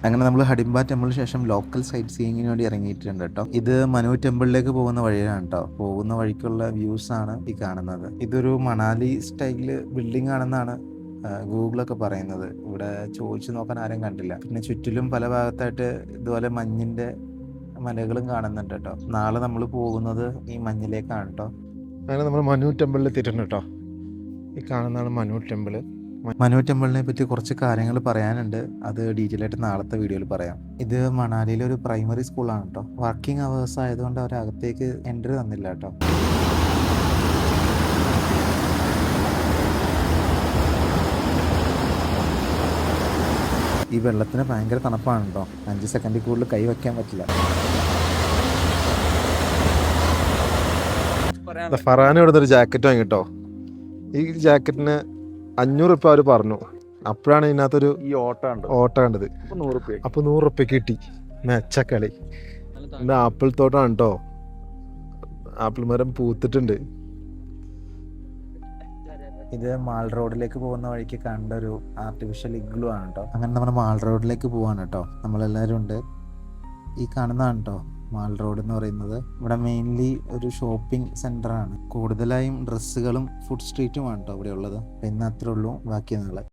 അങ്ങനെ നമ്മൾ ഹഡിംബ ടെമ്പിളിന് ശേഷം ലോക്കൽ സൈറ്റ് സീയിങ്ങിന് വേണ്ടി ഇറങ്ങിയിട്ടുണ്ട് കേട്ടോ. ഇത് മനു ടെമ്പിളിലേക്ക് പോകുന്ന വഴിയാണ് കേട്ടോ. പോകുന്ന വഴിക്കുള്ള വ്യൂസ് ആണ് ഈ കാണുന്നത്. ഇതൊരു മണാലി സ്റ്റൈല് ബിൽഡിംഗ് ആണെന്നാണ് ഗൂഗിളൊക്കെ പറയുന്നത്. ഇവിടെ ചോദിച്ചു നോക്കാൻ ആരും കണ്ടില്ല. പിന്നെ ചുറ്റിലും പല ഭാഗത്തായിട്ട് ഇതുപോലെ മഞ്ഞിന്റെ മലകളും കാണുന്നുണ്ട് കേട്ടോ. നാളെ നമ്മൾ പോകുന്നത് ഈ മഞ്ഞിലേക്കാണ് കേട്ടോ. അങ്ങനെ നമ്മൾ മനു ടെമ്പിളിൽ എത്തിയിട്ടുണ്ട് കേട്ടോ. ഈ കാണുന്നതാണ് മനു ടെമ്പിള്. മനു ടെമ്പിളിനെ പറ്റി കുറച്ച് കാര്യങ്ങൾ പറയാനുണ്ട്. അത് ഡീറ്റെയിൽ ആയിട്ട് നാളത്തെ വീഡിയോയിൽ പറയാം. ഇത് മണാലിയിലെ ഒരു പ്രൈമറി സ്കൂളാണ് കേട്ടോ. വർക്കിംഗ് അവേഴ്സ് ആയതുകൊണ്ട് അവർ അകത്തേക്ക് എൻട്രി തന്നില്ല കേട്ടോ. ഈ വെള്ളത്തിന് ഭയങ്കര തണുപ്പാണ് കേട്ടോ. 5 സെക്കൻഡിൽ കൂടുതൽ കൈ വയ്ക്കാൻ പറ്റില്ല. ഫറാൻ ഇവിടെ ഒരു ജാക്കറ്റ് വാങ്ങി കേട്ടോ. ഈ ജാക്കറ്റിന് 500 രൂപ അവർ പറഞ്ഞു. അപ്പോഴാണ് ഇതിനകത്തൊരു ഓട്ട കണ്ടത്. അപ്പോൾ 100 രൂപയ്ക്ക് കിട്ടി. മെച്ചക്കളി. എൻ്റെ ആപ്പിൾ തോട്ടമാണ് കേട്ടോ. ആപ്പിൾ മരം പൂത്തിട്ടുണ്ട്. ഇത് മാൾ റോഡിലേക്ക് പോകുന്ന വഴിക്ക് കണ്ട ഒരു ആർട്ടിഫിഷ്യൽ ഇഗ്ലു ആണ് കേട്ടോ. അങ്ങനെ നമ്മൾ മാൾ റോഡിലേക്ക് പോവാണ് കേട്ടോ. നമ്മളെല്ലാവരും ഉണ്ട്. ഈ കാണുന്നതാണ് കേട്ടോ മാൾ റോഡ് എന്ന് പറയുന്നത്. ഇവിടെ മെയിൻലി ഒരു ഷോപ്പിംഗ് സെൻ്ററാണ്. കൂടുതലായും ഡ്രസ്സുകളും ഫുഡ് സ്ട്രീറ്റുമാണ് കേട്ടോ ഇവിടെ ഉള്ളത്. പിന്നെ അത്രേ ഉള്ളൂ. ബാക്കി നാളെ